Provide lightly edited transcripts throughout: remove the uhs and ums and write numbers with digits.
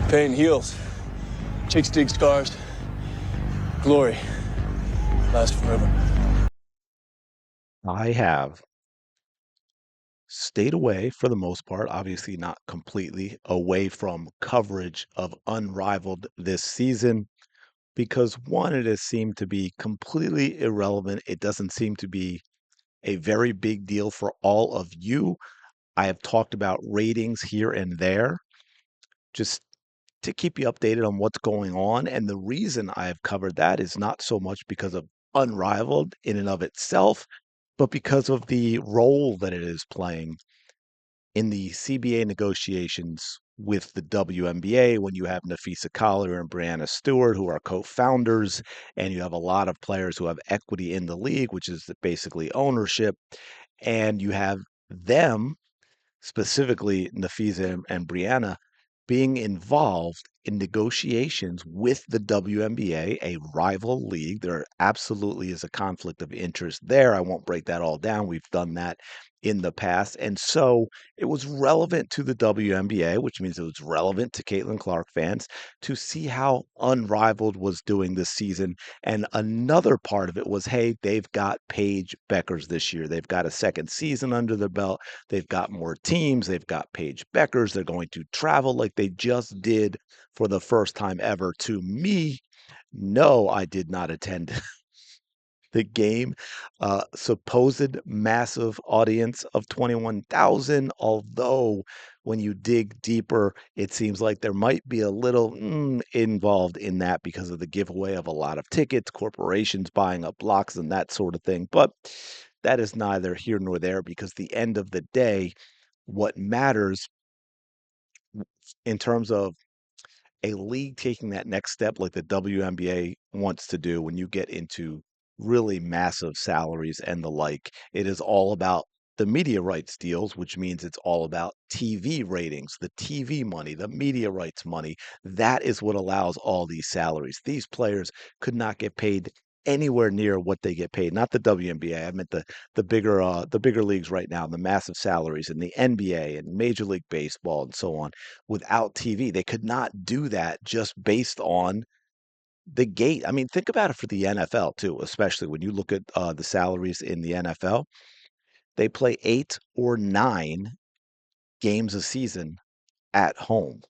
Pain heals. Chicks dig scars. Glory lasts forever. I have stayed away for the most part, obviously not completely away from coverage of Unrivaled this season because one, it has seemed to be completely irrelevant. It doesn't seem to be a very big deal for all of you. I have talked about ratings here and there just to keep you updated on what's going on. And the reason I have covered that is not so much because of Unrivaled in and of itself, but because of the role that it is playing in the CBA negotiations with the WNBA when you have Nafisa Collier and Brianna Stewart, who are co founders, and you have a lot of players who have equity in the league, which is basically ownership, and you have them, specifically Nafisa and Brianna, being involved in negotiations with the WNBA, a rival league. There absolutely is a conflict of interest there. I won't break that all down. We've done that in the past. And so it was relevant to the WNBA, which means it was relevant to Caitlin Clark fans to see how Unrivaled was doing this season. And another part of it was, hey, they've got Paige Beckers this year. They've got a second season under their belt. They've got more teams. They've got Paige Beckers. They're going to travel like they just did for the first time ever. To me, no, I did not attend the game. Supposed massive audience of 21,000, although when you dig deeper, it seems like there might be a little involved in that because of the giveaway of a lot of tickets, corporations buying up blocks and that sort of thing. But that is neither here nor there because the end of the day, what matters in terms of a league taking that next step like the WNBA wants to do when you get into really massive salaries and the like, it is all about the media rights deals, which means it's all about TV ratings, the TV money, the media rights money. That is what allows all these salaries. These players could not get paid anywhere near what they get paid. Not the WNBA. I meant the bigger leagues right now, the massive salaries in the NBA and Major League Baseball and so on without TV. They could not do that just based on the gate. I mean, think about it for the NFL too, especially when you look at the salaries in the NFL. They play 8 or 9 games a season at home,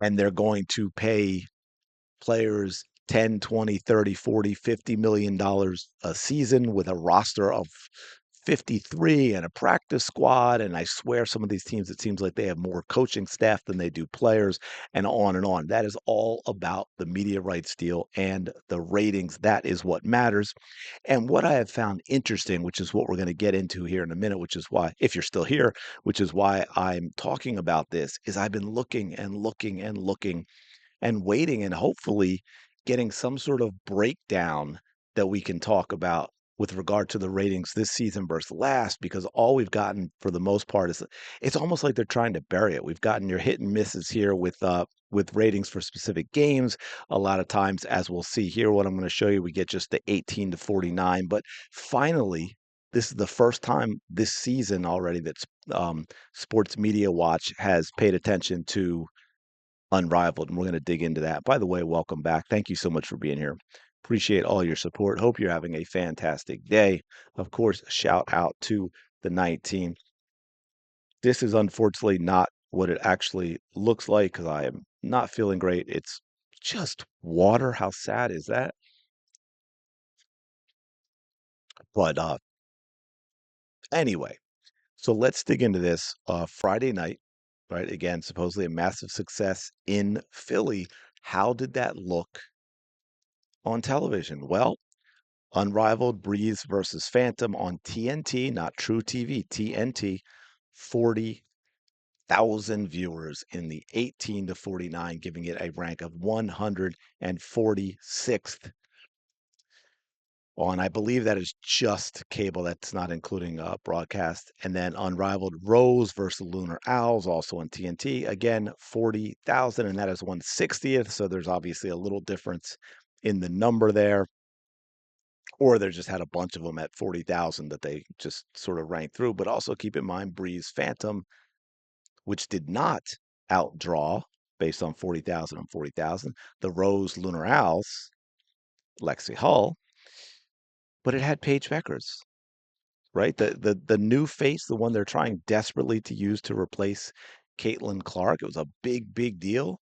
and they're going to pay players 10, 20, 30, 40, $50 million a season with a roster of 53 and a practice squad. And I swear some of these teams, it seems like they have more coaching staff than they do players, and on and on. That is all about the media rights deal and the ratings. That is what matters. And what I have found interesting, which is what we're going to get into here in a minute, which is why, if you're still here, which is why I'm talking about this, is I've been looking and looking and looking and waiting and hopefully getting some sort of breakdown that we can talk about with regard to the ratings this season versus last, because all we've gotten for the most part is it's almost like they're trying to bury it. We've gotten your hit and misses here with ratings for specific games. A lot of times, as we'll see here, what I'm going to show you, we get just the 18 to 49. But finally, this is the first time this season already that Sports Media Watch has paid attention to Unrivaled, and we're going to dig into that. By the way, welcome back. Thank you so much for being here. Appreciate all your support. Hope you're having a fantastic day. Of course, shout out to the night team. This is unfortunately not what it actually looks like because I am not feeling great. It's just water. How sad is that? But anyway, so let's dig into this. Friday night, right? Again, supposedly a massive success in Philly. How did that look on television? Well, Unrivaled Breeze versus Phantom on TNT, not True TV, TNT, 40,000 viewers in the 18 to 49, giving it a rank of 146th on, I believe that is just cable. That's not including broadcast. And then Unrivaled Rose versus Lunar Owls, also on TNT. Again, 40,000, and that is 160th. So there's obviously a little difference in the number there. Or they just had a bunch of them at 40,000 that they just sort of ranked through. But also keep in mind, Breeze Phantom, which did not outdraw based on 40,000 and 40,000. The Rose Lunar Owls, Lexi Hull, but it had Paige Beckers, right? The new face, the one they're trying desperately to use to replace Caitlin Clark. It was a big deal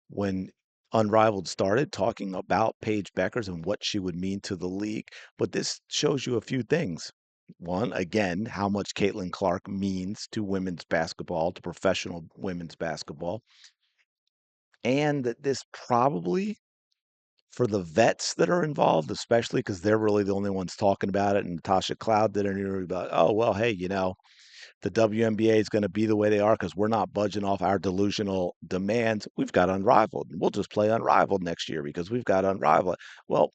when Unrivaled started talking about Paige Beckers and what she would mean to the league. But this shows you a few things. One, again, how much Caitlin Clark means to women's basketball, to professional women's basketball, and that this probably for the vets that are involved, especially because they're really the only ones talking about it. And Natasha Cloud did an interview about, oh, well, hey, the WNBA is going to be the way they are because we're not budging off our delusional demands. We've got Unrivaled. We'll just play Unrivaled next year because we've got Unrivaled. Well,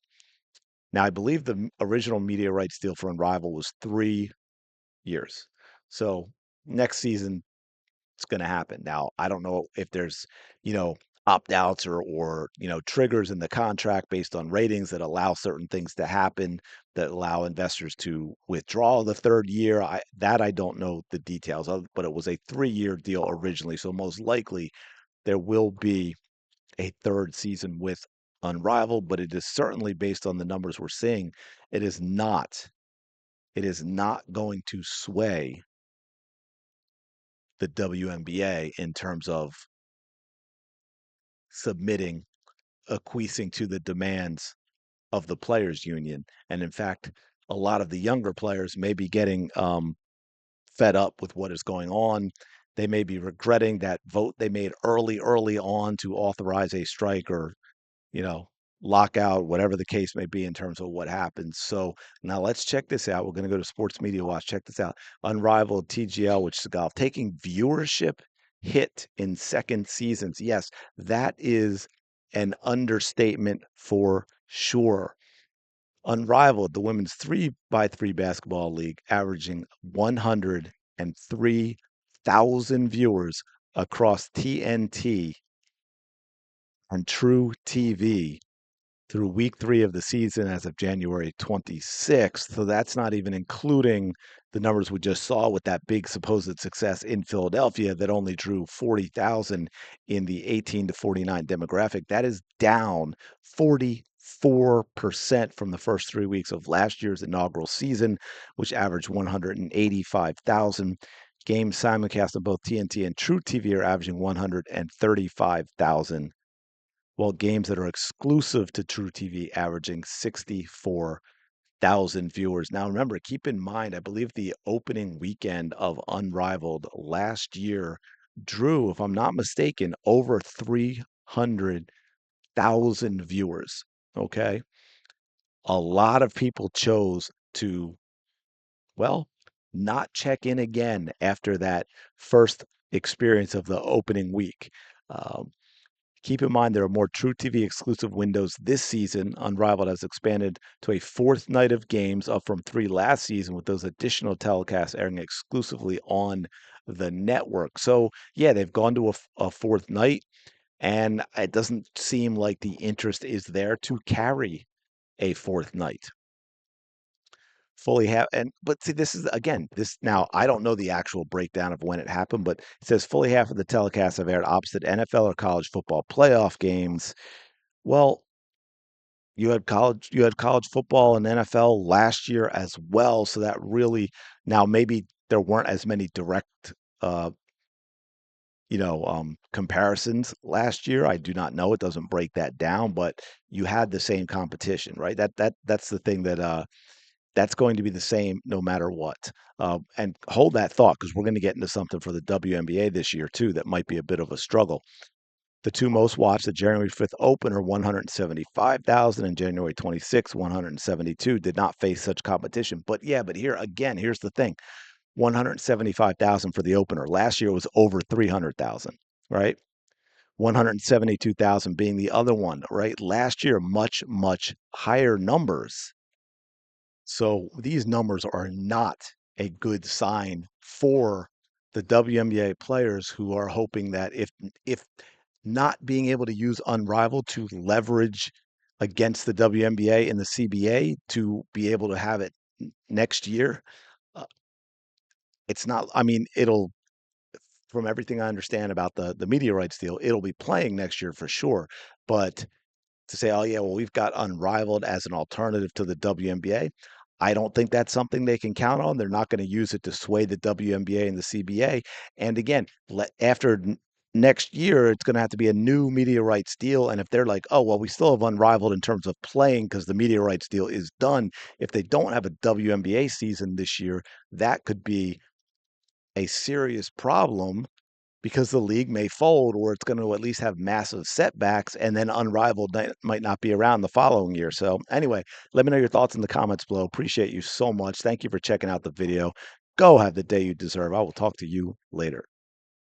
now I believe the original media rights deal for Unrivaled was 3 years. So next season, it's going to happen. Now, I don't know if there's, you know, opt-outs or triggers in the contract based on ratings that allow certain things to happen that allow investors to withdraw the third year. I don't know the details of, but it was a 3-year deal originally. So most likely there will be a third season with Unrivaled, but it is certainly based on the numbers we're seeing. It is not, it is not going to sway the WNBA in terms of submitting, acquiescing to the demands of the players' union. And in fact, a lot of the younger players may be getting fed up with what is going on. They may be regretting that vote they made early on to authorize a strike or, you know, lockout, whatever the case may be in terms of what happens. So now let's check this out. We're going to go to Sports Media Watch. Check this out. Unrivaled TGL, which is golf, taking viewership hit in second seasons. Yes, that is an understatement for sure. Unrivaled, the women's 3x3 basketball league, averaging 103,000 viewers across TNT on True TV through week 3 of the season as of January 26th. So that's not even including the numbers we just saw with that big supposed success in Philadelphia that only drew 40,000 in the 18 to 49 demographic. That is down 44% from the first 3 weeks of last year's inaugural season, which averaged 185,000. Games simulcast on both TNT and True TV are averaging 135,000, while games that are exclusive to True TV averaging 64,000 viewers. Now, remember, keep in mind, I believe the opening weekend of Unrivaled last year drew, if I'm not mistaken, over 300,000 viewers. Okay. A lot of people chose to, well, not check in again after that first experience of the opening week. Um, Keep in mind there are more True TV exclusive windows this season. Unrivaled has expanded to a fourth night of games, up from 3 last season, with those additional telecasts airing exclusively on the network. So, yeah, they've gone to a fourth night, and it doesn't seem like the interest is there to carry a fourth night. Fully have and but see, this is again, this now I don't know the actual breakdown of when it happened, but it says fully half of the telecasts have aired opposite NFL or college football playoff games. Well, you had college football and NFL last year as well, so that really now maybe there weren't as many direct uh comparisons last year. I do not know. It doesn't break that down, but you had the same competition, right? That's the thing that's going to be the same no matter what. And hold that thought because we're going to get into something for the WNBA this year too that might be a bit of a struggle. The two most watched, the January 5th opener, 175,000, and January 26th, 172, did not face such competition. But yeah, but here again, here's the thing: 175,000 for the opener. Last year was over 300,000, right? 172,000 being the other one, right? Last year, much higher numbers. So these numbers are not a good sign for the WNBA players who are hoping that if not being able to use Unrivaled to leverage against the WNBA and the CBA to be able to have it next year, uh, it's not. I mean, from everything I understand about the media rights deal, it'll be playing next year for sure. But to say, "Oh, yeah, well, we've got Unrivaled as an alternative to the WNBA." I don't think that's something they can count on. They're not gonna use it to sway the WNBA and the CBA, and again, after next year, it's gonna have to be a new media rights deal, and if they're like, "Oh, well, we still have Unrivaled in terms of playing because the media rights deal is done," if they don't have a WNBA season this year, that could be a serious problem because the league may fold or it's going to at least have massive setbacks and then Unrivaled might not be around the following year. So, anyway, let me know your thoughts in the comments below. Appreciate you so much. Thank you for checking out the video. Go have the day you deserve. I will talk to you later.